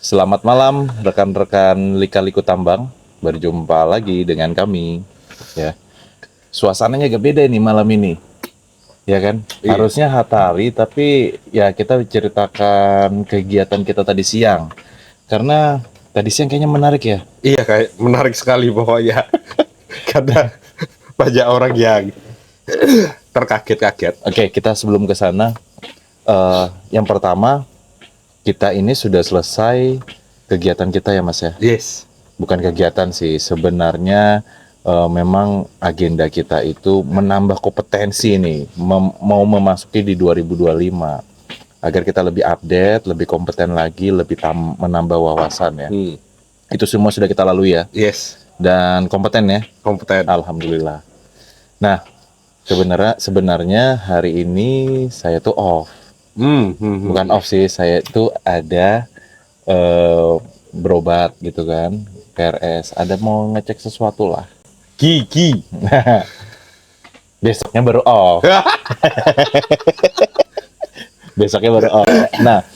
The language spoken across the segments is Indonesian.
Selamat malam rekan-rekan Lika-Liku Tambang. Berjumpa lagi dengan kami. Ya, suasananya agak beda nih malam ini. Ya kan? Iya. Harusnya Hatari, tapi ya kita ceritakan kegiatan kita tadi siang. Karena tadi siang kayaknya menarik ya. Iya, kayak menarik sekali pokoknya. Karena banyak orang yang terkaget-kaget. Oke, kita sebelum ke sana, yang pertama kita ini sudah selesai kegiatan kita ya Mas ya. Yes. Bukan kegiatan sih, sebenarnya memang agenda kita itu menambah kompetensi nih, mau memasuki di 2025 agar kita lebih update, lebih kompeten lagi, lebih menambah wawasan ya. Itu semua sudah kita lalui ya. Yes. Dan kompeten ya. Kompeten. Alhamdulillah. Nah, sebenarnya hari ini saya tuh off. Bukan off sih, saya tuh ada berobat gitu kan, PRS, ada mau ngecek sesuatu lah. Gigi. Besoknya baru off. Besoknya baru off. Nah,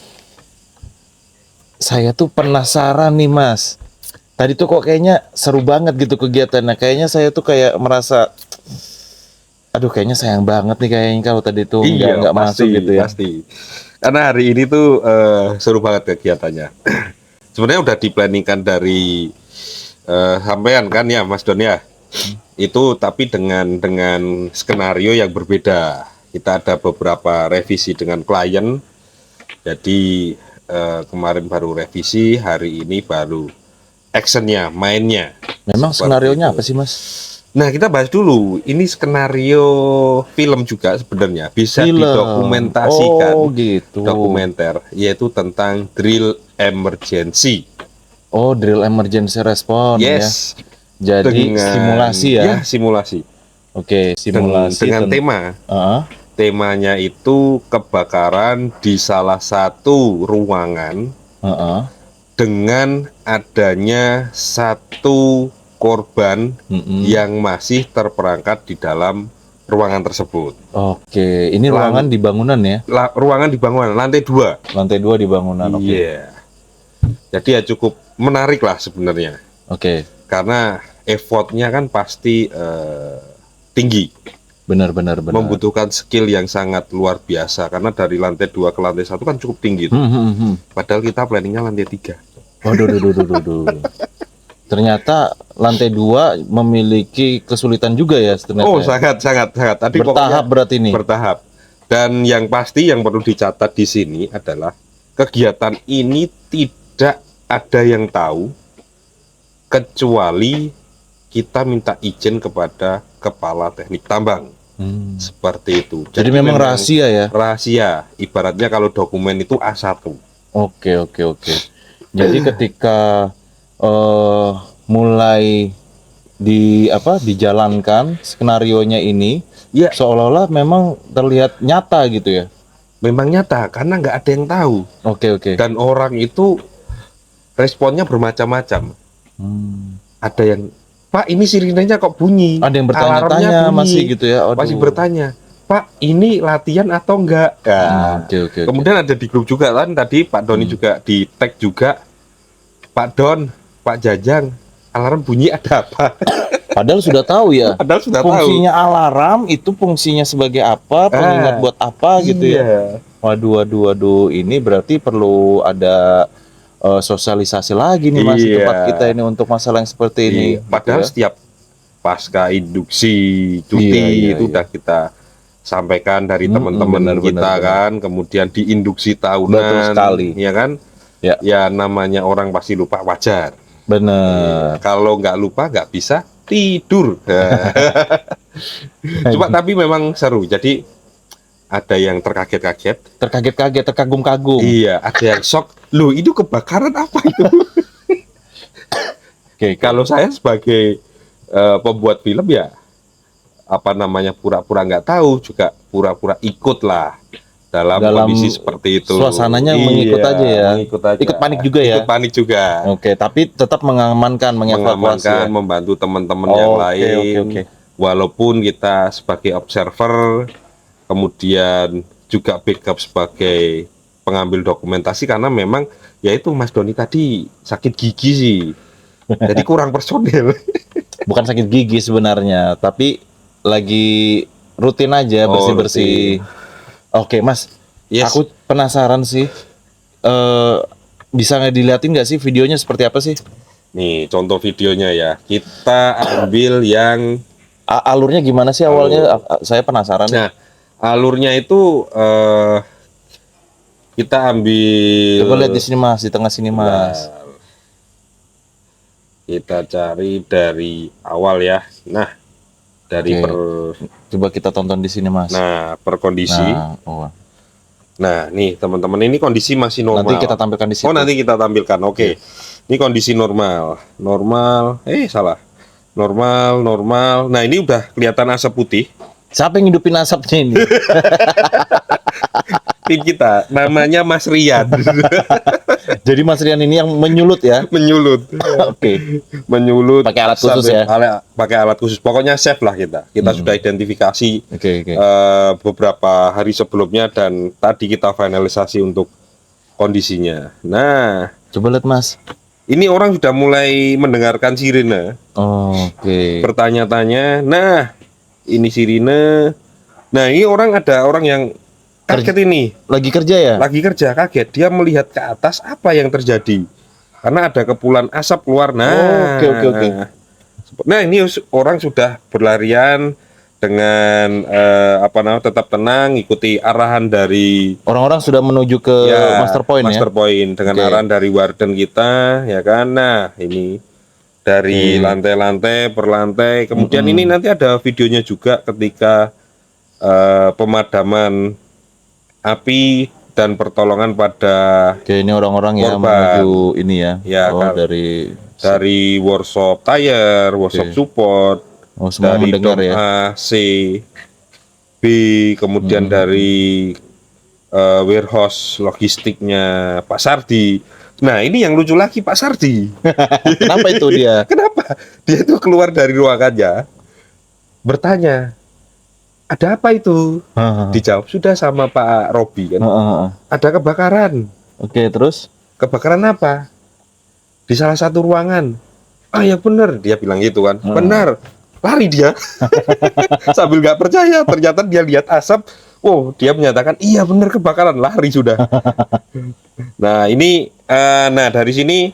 saya tuh penasaran nih Mas. Tadi tuh kok kayaknya seru banget gitu kegiatannya. Kayaknya saya tuh kayak merasa, aduh kayaknya sayang banget nih kayaknya kalau tadi tuh nggak masuk gitu ya. Pasti. Karena hari ini tuh seru banget kegiatannya. Sebenarnya udah diplanningkan dari sampean kan ya Mas Don ya. Itu tapi dengan skenario yang berbeda. Kita ada beberapa revisi dengan klien. Jadi kemarin baru revisi, hari ini baru actionnya, mainnya. Memang skenarionya apa sih Mas? Nah, kita bahas dulu. Ini skenario film juga sebenarnya bisa didokumentasikan. Oh gitu. Dokumenter, yaitu tentang drill emergency. Oh, drill emergency response ya. Yes. Jadi simulasi ya. Ya, simulasi. Oke, simulasi dengan tema. Temanya itu kebakaran di salah satu ruangan dengan adanya satu korban yang masih terperangkap di dalam ruangan tersebut. Oke, ini ruangan di bangunan ya? Ruangan di bangunan, lantai 2. Lantai 2 di bangunan, oke. Iya. Jadi ya cukup menarik lah sebenarnya. Oke. Karena effortnya kan pasti tinggi. Benar. Membutuhkan skill yang sangat luar biasa. Karena dari lantai 2 ke lantai 1 kan cukup tinggi. Padahal kita planningnya lantai 3. Waduh. Ternyata lantai 2 memiliki kesulitan juga ya ternyata. Oh, sangat. Tadi bertahap berarti ini. Bertahap. Dan yang pasti yang perlu dicatat di sini adalah kegiatan ini tidak ada yang tahu kecuali kita minta izin kepada kepala teknik tambang. Seperti itu. Jadi memang rahasia ya? Rahasia. Ibaratnya kalau dokumen itu A1. Oke. Jadi ketika mulai dijalankan skenarionya ini, ya seolah-olah memang terlihat nyata gitu ya. Memang nyata karena nggak ada yang tahu. Oke. Dan orang itu responnya bermacam-macam. Ada yang, Pak, ini sirinenya kok bunyi? Ada yang bertanya-tanya masih gitu ya. Masih bertanya, Pak, ini latihan atau enggak? Oke. Kemudian ada di grup juga kan tadi Pak Doni juga di tag juga, Pak Don, Pak Jajang, alarm bunyi ada apa? Padahal sudah tahu ya. Padahal sudah fungsinya tahu. Alarm itu fungsinya sebagai apa, pengingat buat apa gitu ya. Waduh, ini berarti perlu ada sosialisasi lagi nih Mas tempat kita ini untuk masalah yang seperti ini. Padahal gitu ya. Setiap pasca induksi cuti itu udah kita sampaikan dari teman-teman kita kan, kemudian di induksi tahunan. Betul sekali. Ya kan? Ya namanya orang pasti lupa, wajar. Bener. Kalau nggak lupa nggak bisa tidur. Cuma tapi memang seru. Jadi ada yang terkaget-kaget, terkagum-kagum. Iya, ada yang shock. Loh, itu kebakaran apa itu? Oke. Kalau saya sebagai pembuat film ya, pura-pura nggak tahu, juga pura-pura ikut lah dalam kondisi seperti itu. Suasananya mengikut aja ya. Ikut panik juga ya. Ikut panik juga. Oke, tapi tetap mengamankan, mengevakuasi, membantu teman-teman yang lain. Oke. Walaupun kita sebagai observer, kemudian juga backup sebagai pengambil dokumentasi karena memang ya itu Mas Doni tadi sakit gigi sih. Jadi kurang personil. Bukan sakit gigi sebenarnya, tapi lagi rutin aja Oh, bersih-bersih. Oke, Mas. Yes. Aku penasaran sih. Bisa nggak diliatin nggak sih videonya seperti apa sih? Nih contoh videonya ya. Kita ambil yang Alurnya gimana sih awalnya? Saya penasaran. nah alurnya itu kita ambil. Coba lihat di sini Mas, di tengah sini Mas. Nah, kita cari dari awal ya. Nah, dari Oke. Coba kita tonton di sini Mas. per kondisi. Oh. Nah, nih teman-teman ini kondisi masih normal. Nanti kita tampilkan di situ. Oh, nanti kita tampilkan. Oke. Ini kondisi normal. Salah. Normal. Nah, ini udah kelihatan asap putih. Siapa yang hidupin asapnya ini? Tim kita namanya Mas Rian. Jadi Mas Rian ini yang menyulut ya? Menyulut. Oke. Menyulut Pakai alat khusus ya? Pakai alat khusus. Pokoknya safe lah kita. Kita sudah identifikasi Oke. beberapa hari sebelumnya dan tadi kita finalisasi untuk kondisinya. Nah, Coba lihat Mas. ini orang sudah mulai mendengarkan sirine. Oke. Bertanya-tanya. Nah, ini sirine. Nah, ini ada orang yang kaget ini. Lagi kerja ya? Lagi kerja kaget. Dia melihat ke atas apa yang terjadi. Karena ada kepulan asap keluar. Nah, Oke. Nah, ini orang sudah berlarian dengan tetap tenang, ikuti arahan dari Orang-orang sudah menuju ke Master Point ya? Master Point dengan arahan dari warden kita, ya kan. Nah, ini dari lantai-lantai per lantai. Kemudian ini nanti ada videonya juga ketika pemadaman api dan pertolongan pada Oke, ini orang-orang ya korban. menuju ini ya. Ya, dari workshop tire, workshop support, semua dari mendengar ya. A, C, B, kemudian dari warehouse logistiknya Pak Sardi. Nah, ini yang lucu lagi Pak Sardi. Kenapa itu dia? Kenapa? Dia tuh keluar dari ruangannya, bertanya, ada apa itu? Dijawab sudah sama Pak Robi kan. Ada kebakaran. Oke, terus? Kebakaran apa? Di salah satu ruangan. Ah ya benar, dia bilang gitu kan. Benar. Lari dia. Sambil nggak percaya, ternyata dia lihat asap. Oh, dia menyatakan iya benar kebakaran, lari sudah. Nah, ini dari sini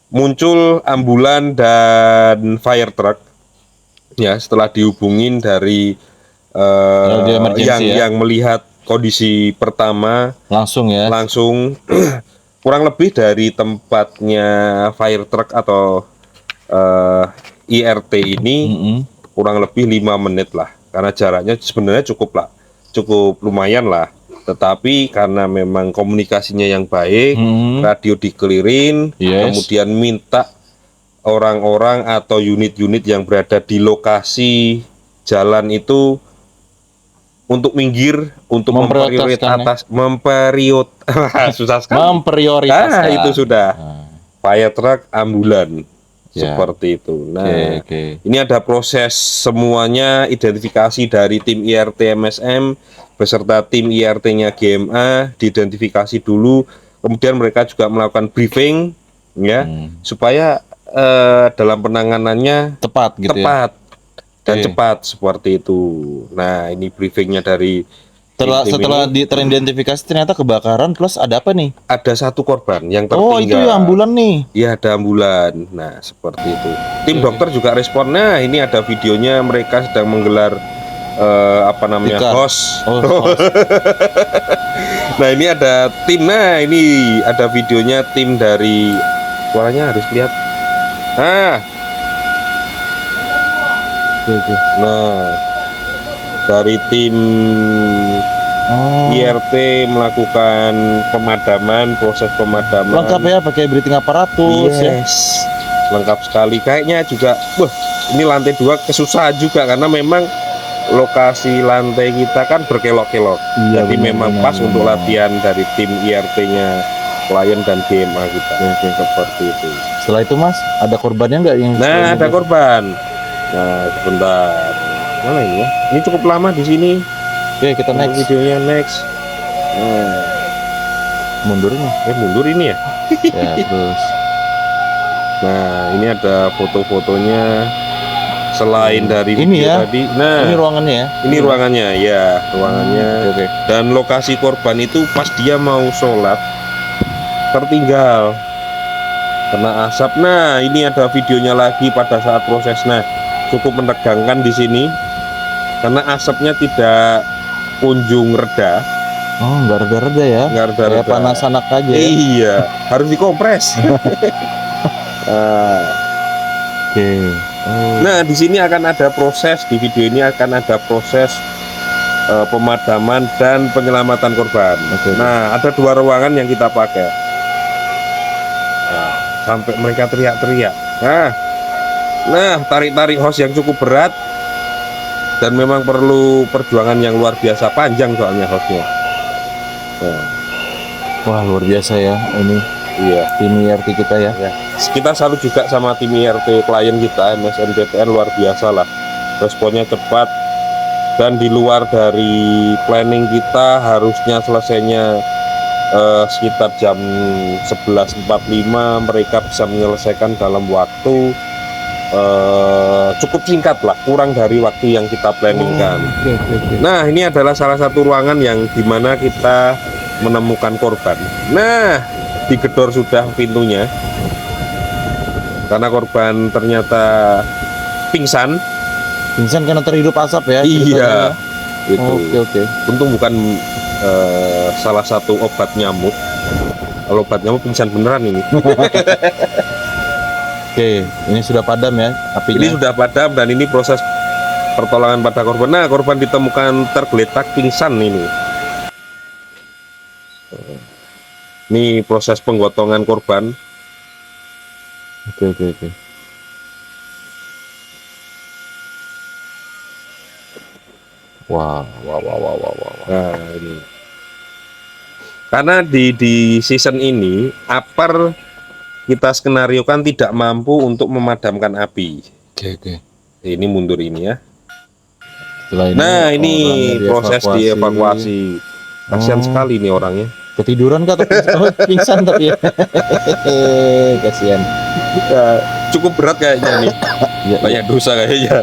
muncul ambulan dan fire truck. Ya, setelah dihubungin dari yang melihat kondisi pertama langsung kurang lebih dari tempatnya fire truck atau IRT ini kurang lebih 5 menit lah, karena jaraknya sebenarnya cukup lumayan lah, tetapi karena memang komunikasinya yang baik, radio dikelirin, kemudian minta orang-orang atau unit-unit yang berada di lokasi jalan itu untuk minggir, untuk memprioritaskan. Susah sekali. Memprioritaskan. Itu sudah. Fire truck, ambulan. Seperti itu. Nah, ini ada proses semuanya, identifikasi dari tim IRT MSM beserta tim IRT-nya GMA, diidentifikasi dulu. Kemudian mereka juga melakukan briefing ya, supaya dalam penanganannya tepat gitu ya. Dan cepat seperti itu. Nah, ini briefingnya dari setelah teridentifikasi ternyata kebakaran, plus ada apa nih? Ada satu korban yang tertinggal. Oh, itu ya ambulan nih. Iya, ada ambulan. Nah, seperti itu. Tim dokter juga respon. Nah, ini ada videonya, mereka sedang menggelar host. Nah, ini ada tim. Nah, ini ada videonya tim dari, suaranya harus lihat. Nah, dari tim IRT melakukan proses pemadaman. Lengkap ya, pakai breathing apparatus. Lengkap sekali. Kayaknya juga, ini lantai 2 kesusahan juga karena memang lokasi lantai kita kan berkelok-kelok. Jadi memang pas untuk latihan dari tim IRT-nya klien dan GMA kita. Seperti itu. Setelah itu Mas, ada korbannya nggak yang? Nah, ada korban. Nah, sebentar. Mana ini ya? Ini cukup lama di sini. Oke, kita next. Videonya next. Nah, mundur ini. Mundur ini ya. Ya, terus. Nah, ini ada foto-fotonya selain dari Ini video ya? tadi. Nah, Ini ruangannya ya? ini ruangannya, ya, ruangannya. Oke. Dan lokasi korban itu pas dia mau sholat tertinggal kena asap. Nah, ini ada videonya lagi pada saat proses. Nah, cukup menegangkan di sini karena asapnya tidak kunjung reda. Oh, nggak reda-reda ya? Nggak reda-reda. Kayak panas anak aja ya? Iya, harus dikompres. Nah, Oke. Oh. nah, di sini akan ada proses, di video ini akan ada proses pemadaman dan penyelamatan korban. Oke. Nah, ada 2 ruangan yang kita pakai. Nah, sampai mereka teriak-teriak. Nah, tarik-tarik hose yang cukup berat dan memang perlu perjuangan yang luar biasa, panjang soalnya hose-nya. Nah, Wah, luar biasa ya ini iya. tim IRT kita ya. Kita salut juga sama tim IRT klien kita, MSMTTN, luar biasa lah. Responnya cepat dan di luar dari planning kita, harusnya selesainya sekitar jam 11.45. Mereka bisa menyelesaikan dalam waktu cukup singkat lah, kurang dari waktu yang kita planningkan. Oke. Nah, ini adalah salah satu ruangan yang dimana kita menemukan korban. Nah, digedor sudah pintunya karena korban ternyata pingsan. Pingsan karena terhirup asap ya? Iya, ceritanya. itu. Oke. Untung bukan salah satu obat nyamuk. Kalau obat nyamuk pingsan beneran ini. Oke, ini sudah padam ya apinya? Ini sudah padam dan ini proses pertolongan pada korban. Nah, korban ditemukan tergeletak pingsan ini. Ini proses penggotongan korban. Oke. Wow. Nah, ini. Karena di season ini Upper kita skenariokan tidak mampu untuk memadamkan api. Oke. Ini mundur ini ya. Setelah ini, Nah, ini orangnya proses dievakuasi. Kasihan Oh. sekali nih orangnya. Ketiduran kah atau pingsan? Oh, pingsan tapi ya. Kasihan. Cukup berat kayaknya nih. Ya, Banyak dosa kayaknya.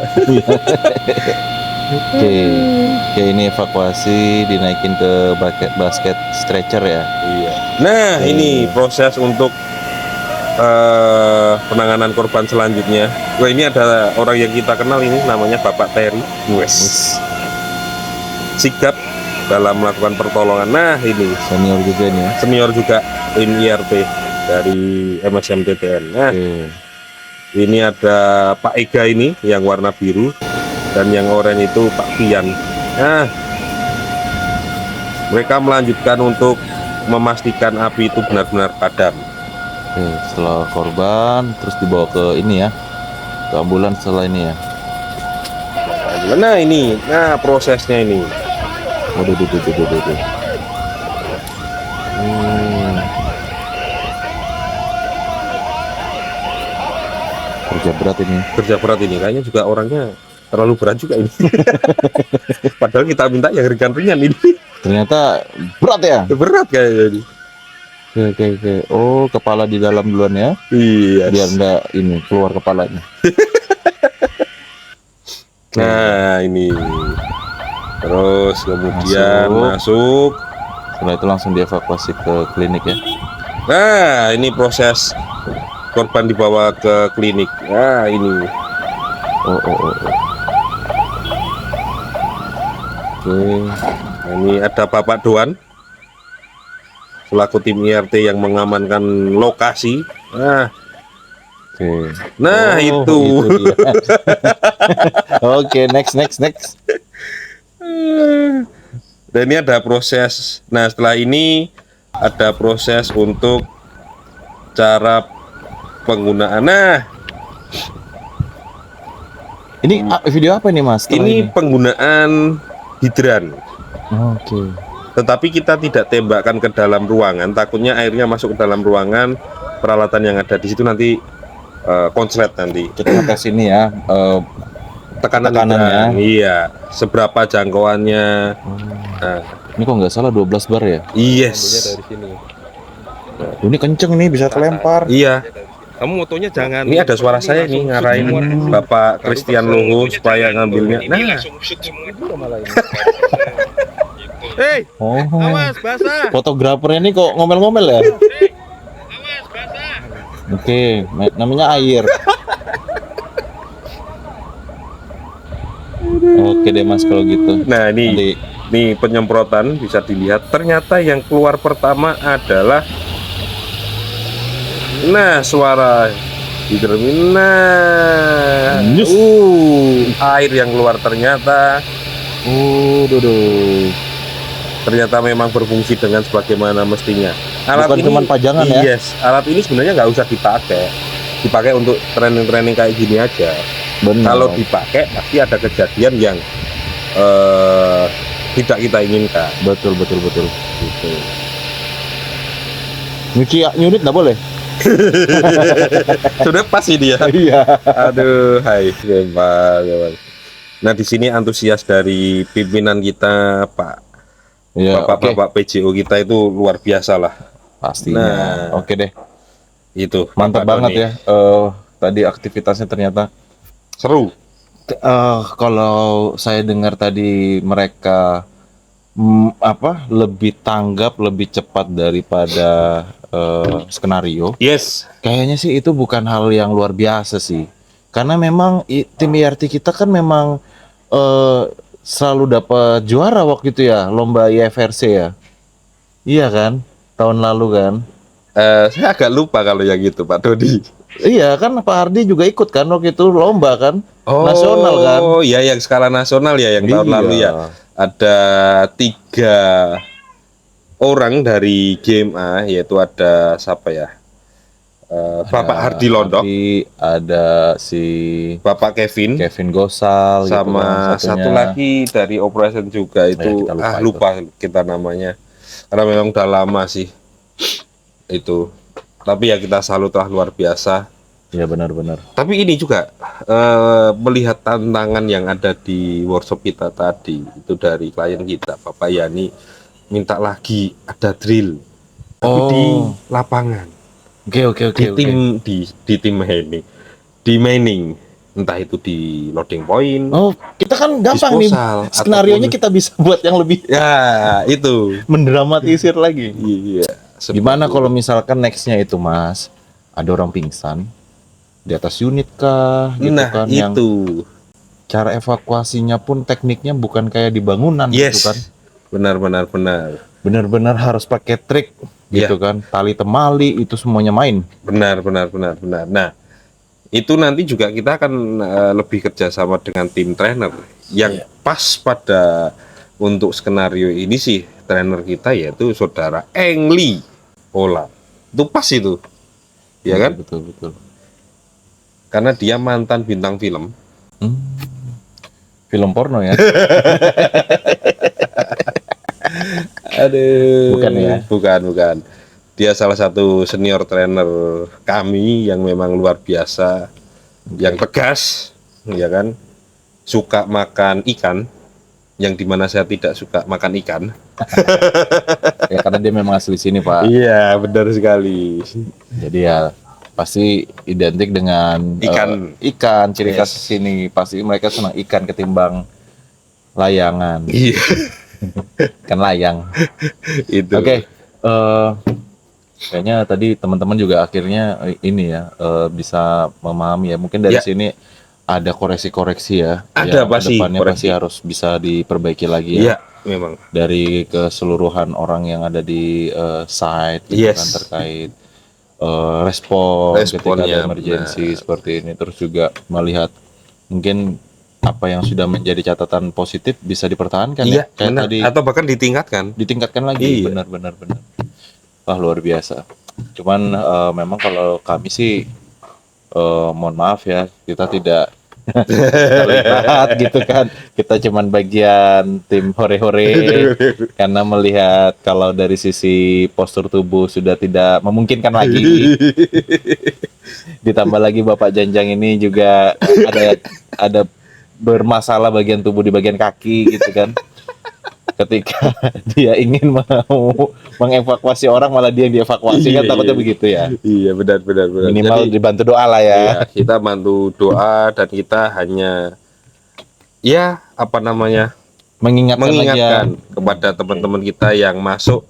Oke, ini evakuasi dinaikin ke basket stretcher ya. Iya. Nah, ini proses untuk penanganan korban selanjutnya. Wah, ini ada orang yang kita kenal ini, namanya Bapak Terry. Wes. Sigap dalam melakukan pertolongan. Nah, ini Senior juga nih ya. senior juga tim IRT dari MSMTTN. Nah, Oke. ini ada Pak Ega ini yang warna biru dan yang oranye itu Pak Pian. Nah, mereka melanjutkan untuk memastikan api itu benar-benar padam. Oke, setelah korban terus dibawa ke ini ya, ke ambulans setelah ini ya. Nah, ini, nah prosesnya ini. Waduh. Kerja berat ini. Kerja berat ini, kayaknya juga orangnya terlalu berat juga ini. Padahal kita minta yang ringan-ringan ini. Ternyata berat ya. Berat kayaknya ini. Oke. Oh, kepala di dalam duluan ya. Iya. Biar enggak ini keluar kepalanya. Nah, ini. Terus kemudian masuk. Setelah itu langsung dievakuasi ke klinik ya. Nah, ini proses korban dibawa ke klinik. Nah, ini. Oh. Oke. Nah, ini ada Bapak Doan selaku tim IRT yang mengamankan lokasi. Oke. Nah, itu. dia. Oke, next. Dan ini ada proses. Nah, setelah ini ada proses untuk cara penggunaan. Nah, Ini video apa nih Mas? Setelah ini penggunaan hidran. Oke. Tetapi kita tidak tembakkan ke dalam ruangan, takutnya airnya masuk ke dalam ruangan. Peralatan yang ada di situ nanti konslet nanti. Kita tes ini ya. Tekanannya. Tekanannya. Iya, seberapa jangkauannya. Nah, Ini kok nggak salah 12 bar ya? yes. dari sini. Ini kenceng nih, bisa kelempar. Iya. Kamu motonya jangan. Ini ada suara saya nih ngarahin Bapak Christian Loho supaya ngambilnya. Nah, hei, Oh, awas basah. fotografernya ini kok ngomel-ngomel ya? Oke, namanya air. Oke deh Mas kalau gitu. Nah, Nanti nih penyemprotan bisa dilihat. Ternyata yang keluar pertama adalah suara hidromin. Yes. Air yang keluar ternyata ternyata memang berfungsi dengan sebagaimana mestinya. Bukan cuman pajangan ya? Yes, alat ini sebenarnya nggak usah dipakai untuk training kayak gini aja. benar. Kalau dipakai pasti ada kejadian yang tidak kita inginkan. Betul. Gitu. Nyuci unit nggak boleh? Sudah pas ini ya. Iya. Aduh, hai Pak. Nah, di sini antusias dari pimpinan kita, Pak. Iya, Bapak-bapak PJO kita itu luar biasa lah. pastinya. Nah. Oke deh. Itu Mantap Pak banget Doni. ya. Tadi aktivitasnya ternyata. Seru. Kalau saya dengar tadi mereka lebih tanggap, lebih cepat daripada skenario. Yes. Kayaknya sih itu bukan hal yang luar biasa sih. Karena memang tim IRT kita kan memang selalu dapat juara waktu itu ya, lomba IFRC ya. Iya kan? Tahun lalu kan? Saya agak lupa kalau yang gitu, Pak Dodi. Iya kan Pak Hardi juga ikut kan waktu itu lomba kan? Nasional kan? Oh, ya yang skala nasional ya yang tahun Iya. lalu ya. Ada 3 orang dari GMA, yaitu ada siapa ya? Bapak Hardi Londo, Hardi, ada si Bapak Kevin, Gosal gitu sama kan, satu lagi dari Operation juga itu kita lupa lupa kita namanya. Karena memang udah lama sih itu. Tapi ya kita salut lah, luar biasa. Iya benar-benar. Tapi ini juga melihat tantangan yang ada di workshop kita tadi itu dari klien kita, Bapak Yani minta lagi ada drill, tapi di lapangan. Oke. Di tim mining, entah itu di loading point. Oh, kita kan gampang nih. Disposal, Skenarionya ataupun- kita bisa buat yang lebih Ya itu. mendramatisir lagi. Iya. Gimana kalau misalkan nextnya itu Mas, ada orang pingsan di atas unit kah, gitu Nah kan? Yang itu. cara evakuasinya pun tekniknya bukan kayak di bangunan Yes. gitu kan? Benar. Benar-benar harus pakai trik gitu kan? Tali temali itu semuanya main. Benar. Nah, itu nanti juga kita akan lebih kerjasama dengan tim trainer yang pas pada untuk skenario ini sih trainer kita yaitu saudara Engli Ola. Itu pas itu, ya kan? Betul. Karena dia mantan bintang film. Film porno ya? Aduh. Bukan ya? Bukan. Dia salah satu senior trainer kami yang memang luar biasa, yang tegas, ya kan? Suka makan ikan, yang dimana saya tidak suka makan ikan. Ya karena dia memang asli sini Pak. Iya, benar sekali. Jadi ya pasti identik dengan ikan ciri khas sini. Pasti mereka senang ikan ketimbang layangan. Iya. Kan layang. Itu. Oke. Kayaknya tadi teman-teman juga akhirnya ini ya bisa memahami ya. Mungkin dari sini ada koreksi-koreksi ya. Ada yang pasti kedepannya koreksi. pasti harus bisa diperbaiki lagi ya. Iya, memang. Dari keseluruhan orang yang ada di site gitu kan terkait respon ketika ada emergency seperti ini, terus juga melihat mungkin apa yang sudah menjadi catatan positif bisa dipertahankan ya kayak benar. tadi Atau bahkan ditingkatkan lagi. Benar. Wah luar biasa. Cuman memang kalau kami sih mohon maaf ya, kita tidak terlibat gitu kan, kita cuman bagian tim hore-hore karena melihat kalau dari sisi postur tubuh sudah tidak memungkinkan lagi. Ditambah lagi Bapak Janjang ini juga ada bermasalah bagian tubuh di bagian kaki gitu kan. ketika dia ingin mau mengevakuasi orang malah dia yang dievakuasi kan, Iya, takutnya iya. begitu ya. Iya, benar. Minimal Jadi, dibantu doa lah ya. iya, kita bantu doa dan kita hanya ya apa namanya mengingatkan kepada teman-teman kita yang masuk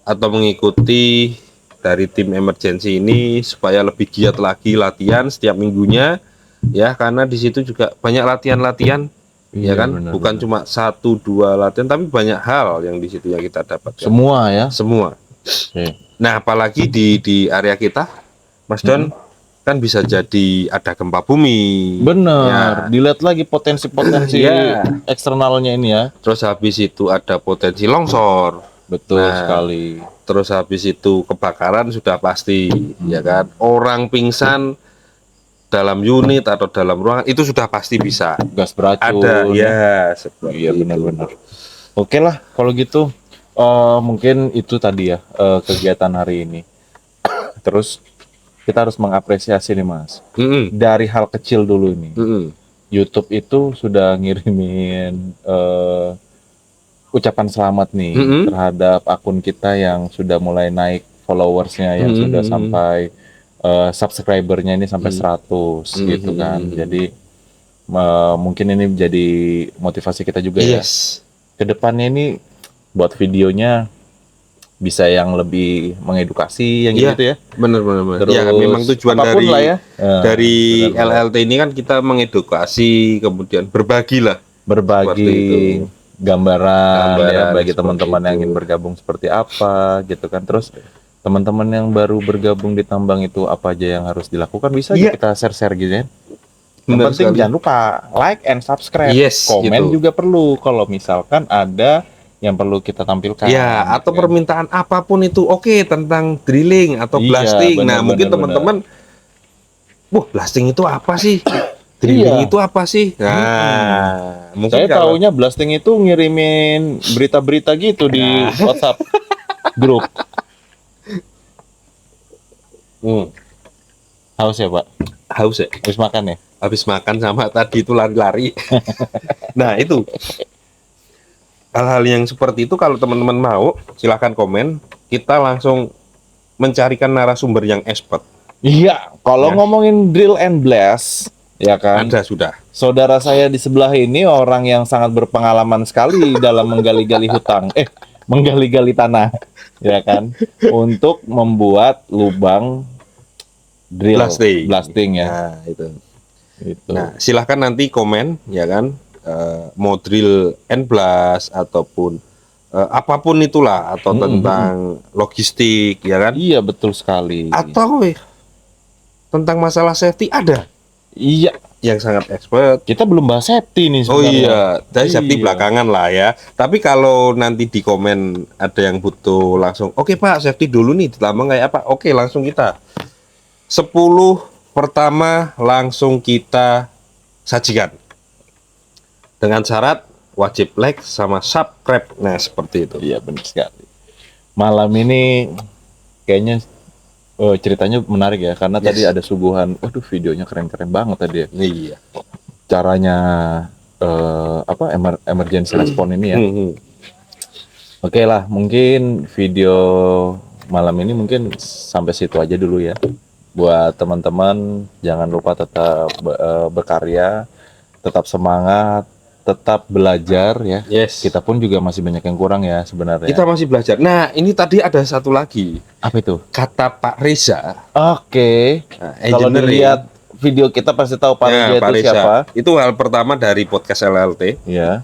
atau mengikuti dari tim emergency ini supaya lebih giat lagi latihan setiap minggunya ya, karena di situ juga banyak latihan-latihan ya Iya, kan, benar, bukan benar. cuma 1-2 latihan tapi banyak hal yang di situ yang kita dapatkan Semua ya. semua. Oke. Nah, apalagi di area kita, Mas Don, kan bisa jadi ada gempa bumi. Bener, Ya. dilihat lagi potensi-potensi Ya. eksternalnya ini ya. Terus habis itu ada potensi longsor. Betul Nah, sekali. Terus habis itu kebakaran sudah pasti, ya kan. Orang pingsan dalam unit atau dalam ruangan itu sudah pasti bisa. Gas beracun. Ada, ya, seperti Iya itu. benar-benar. Oke lah kalau gitu, mungkin itu tadi ya kegiatan hari ini. Terus kita harus mengapresiasi nih Mas. Mm-mm, Dari hal kecil dulu nih. mm-mm. YouTube itu sudah ngirimin ucapan selamat nih Mm-mm. terhadap akun kita yang sudah mulai naik followersnya, yang sudah Mm-mm. sampai subscribernya ini sampai 100 gitu kan. Jadi mungkin ini menjadi motivasi kita juga ya. Yes. Kedepannya ini buat videonya bisa yang lebih mengedukasi yang Iya. gitu ya. Benar. Terus Ya, memang tujuan apapun dari lah ya. dari Benar-benar. LLT ini kan kita mengedukasi, kemudian berbagi lah. Seperti Berbagi itu. gambaran ya bagi seperti teman-teman yang itu. ingin bergabung seperti apa gitu kan. Terus teman-teman yang baru bergabung di tambang itu apa aja yang harus dilakukan, bisa aja Iya. kita share-share gitu ya. Yang Benar penting sekali. jangan lupa like and subscribe. Yes, Komen gitu. juga perlu kalau misalkan ada yang perlu kita tampilkan. Ya, atau gitu kan. permintaan apapun itu oke, tentang drilling atau Iya, blasting. benar, Nah, mungkin benar, teman-teman, wah, blasting itu apa sih? Drilling Iya. itu apa sih? Nah, mungkin Saya kalau taunya blasting itu ngirimin berita-berita gitu di WhatsApp grup. Haus ya Pak? haus ya, Habis makan ya? habis makan sama tadi itu lari-lari. Nah, itu hal-hal yang seperti itu kalau teman-teman mau, silahkan komen. Kita langsung mencarikan narasumber yang expert. Iya, kalau Ya. ngomongin drill and blast, ya kan? Ada sudah. Saudara saya di sebelah ini orang yang sangat berpengalaman sekali dalam menggali-gali menggali-gali tanah, ya kan? Untuk membuat lubang drill, blasting ya. Nah, itu. Gitu. Nah, silahkan nanti komen, ya kan, mau drill and blast ataupun apapun itulah, atau tentang logistik, ya kan, Iya betul sekali. atau tentang masalah safety ada Iya, yang sangat expert. kita belum bahas safety nih Oh sebenarnya. iya, dari safety Iya. belakangan lah ya. Tapi kalau nanti di komen ada yang butuh langsung, oke Pak, safety dulu nih, ditambah kayak apa? Oke, langsung kita 10 pertama langsung kita sajikan dengan syarat wajib like sama subscribe. Nah, seperti itu. Iya benar sekali. Malam ini kayaknya ceritanya menarik ya, karena tadi ada suguhan. Waduh, videonya keren-keren banget tadi ya. Iya. Caranya emergency response ini ya. Oke lah, mungkin video malam ini mungkin sampai situ aja dulu ya. Buat teman-teman, jangan lupa tetap berkarya, tetap semangat, tetap belajar ya. Yes. Kita pun juga masih banyak yang kurang ya sebenarnya. Kita masih belajar. Nah, ini tadi ada satu lagi. Apa itu? Kata Pak Reza. Oke. Nah, Kalau engineering. dilihat video kita pasti tahu Pak Reza Ya, Pak itu Reza. siapa. Itu hal pertama dari podcast LLT. Ya.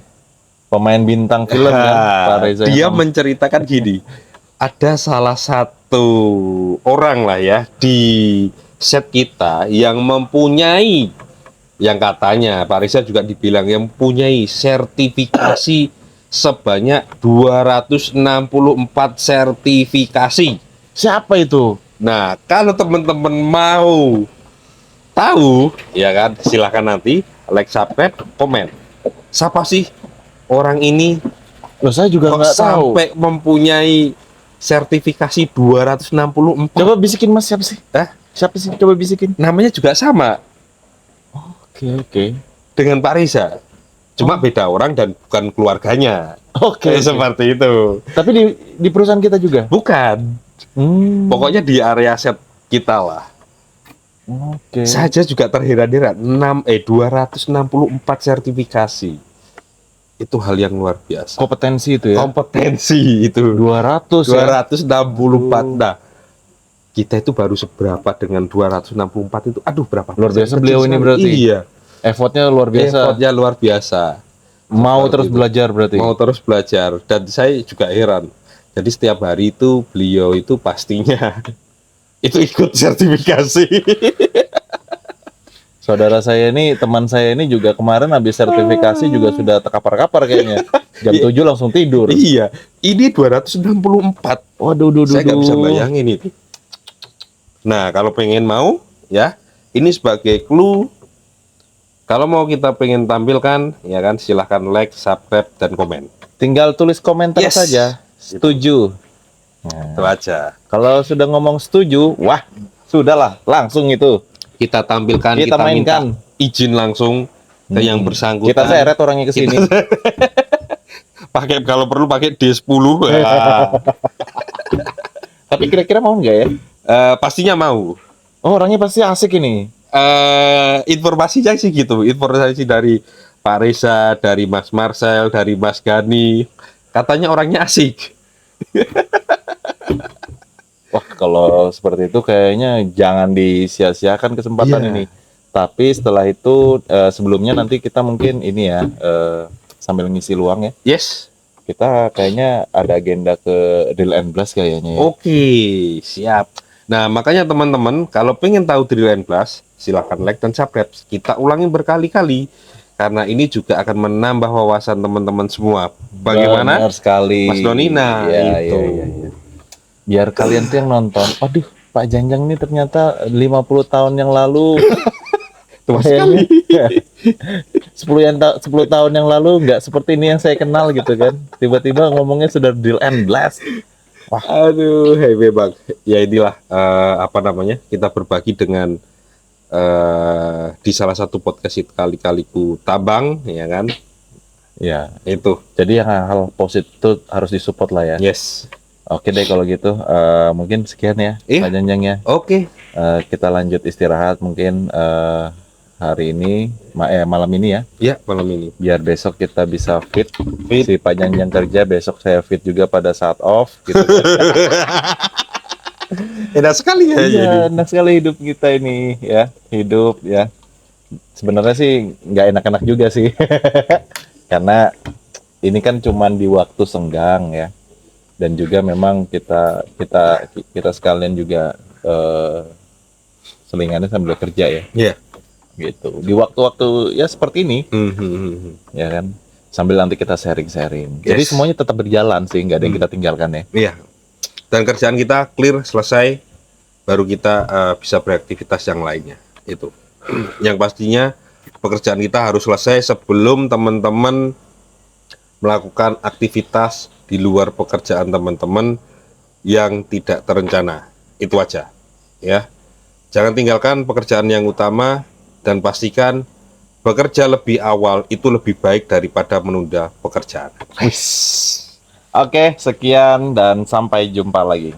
Pemain bintang film kan, Pak Reza. Dia yang menceritakan gini, ada salah satu orang lah ya di set kita yang mempunyai, yang katanya Pak Reza juga dibilang yang mempunyai sertifikasi sebanyak 264 sertifikasi. siapa itu? Nah, kalau teman-teman mau tahu, ya kan, silakan nanti like, subscribe, komen. Siapa sih orang ini? Loh, saya juga Kok nggak tahu. sampai mempunyai sertifikasi 264? Coba bisikin Mas, siapa sih? Hah? Siapa sih? Coba bisikin. Namanya juga sama Oke. dengan Pak Reza. Cuma beda orang dan bukan keluarganya. Oke. Seperti itu. Tapi di perusahaan kita juga. Bukan. Pokoknya di area set kita lah. Oke. Saja juga terheran-heran 264 sertifikasi. Itu hal yang luar biasa. Kompetensi itu ya. Kompetensi itu 200 ya. 264. Nah, kita itu baru seberapa dengan 264 itu? Aduh, berapa? Luar biasa Kecil beliau ini sekali. berarti. Iya. Effortnya luar biasa. Effortnya luar biasa. Mau Seperti terus itu. belajar berarti. Mau terus belajar. Dan saya juga heran. Jadi setiap hari itu beliau itu pastinya itu ikut sertifikasi. Saudara saya ini, teman saya ini juga kemarin habis sertifikasi juga sudah tekapar-kapar kayaknya. Jam 7 langsung tidur. Iya, ini 264. Waduh, Saya nggak bisa bayangin itu. Nah, kalau pengen mau, ya, ini sebagai clue. Kalau mau kita pengen tampilkan, ya kan, silahkan like, subscribe, dan komen. Tinggal tulis komentar Yes. saja. Setuju. Nah, Itu aja. kalau sudah ngomong setuju, wah, sudahlah, langsung itu. Kita tampilkan, Kita kita minta mainkan. izin langsung ke yang bersangkutan. Kita seret orangnya ke sini. Pakai kalau perlu pakai D10. Ya. Tapi kira-kira mau nggak ya? Pastinya mau. Oh, orangnya pasti asik ini. Informasinya sih gitu. Informasi dari Pak Reza, dari Mas Marcel, dari Mas Gani. Katanya orangnya asik. Wah, kalau seperti itu kayaknya jangan disia-siakan kesempatan Iya. ini. Tapi setelah itu sebelumnya nanti kita mungkin ini ya sambil ngisi luang ya. Yes. Kita kayaknya ada agenda ke Drill and Blast kayaknya ya. Oke, siap. Nah, makanya teman-teman kalau pengen tahu Drill and Blast, silahkan like dan subscribe. Kita ulangin berkali-kali karena ini juga akan menambah wawasan teman-teman semua. Bagaimana? Benar sekali. Mas Donina, Iya, itu. iya. Biar kalian tuh yang nonton. Aduh, Pak Janjang ini ternyata 50 tahun yang lalu. Tua sekali. 10 tahun yang lalu nggak seperti ini yang saya kenal gitu kan. Tiba-tiba ngomongnya sudah Drill and Blast. Aduh, hei bang. Ya inilah apa namanya? Kita berbagi dengan di salah satu podcast itu kali-kaliku tabang, ya kan? Ya, Itu. jadi yang hal positif harus disupport lah ya. Yes. Oke deh kalau gitu, mungkin sekian ya, Iya. Pak Janjang ya. Oke. Kita lanjut istirahat mungkin hari ini, malam ini ya. Ya, malam ini. Biar besok kita bisa fit. Fit. Si Pak Janjang kerja, besok saya fit juga pada saat off. Gitu. Enak sekali ya. Iya, Jadi. enak sekali hidup kita ini ya, hidup ya. Sebenarnya sih nggak enak-enak juga sih, karena ini kan cuman di waktu senggang ya, dan juga memang kita sekalian juga selingannya sambil kerja ya, Iya. gitu. Di waktu-waktu ya seperti ini, Hmm. ya kan, sambil nanti kita sharing-sharing. Jadi Yes. semuanya tetap berjalan sih, nggak ada yang kita tinggalkan ya. Iya. Dan kerjaan kita clear selesai, baru kita bisa beraktivitas yang lainnya. Itu. Yang pastinya pekerjaan kita harus selesai sebelum teman-teman melakukan aktivitas di luar pekerjaan teman-teman yang tidak terencana. Itu aja. Ya. Jangan tinggalkan pekerjaan yang utama dan pastikan bekerja lebih awal itu lebih baik daripada menunda pekerjaan. Oke, sekian dan sampai jumpa lagi.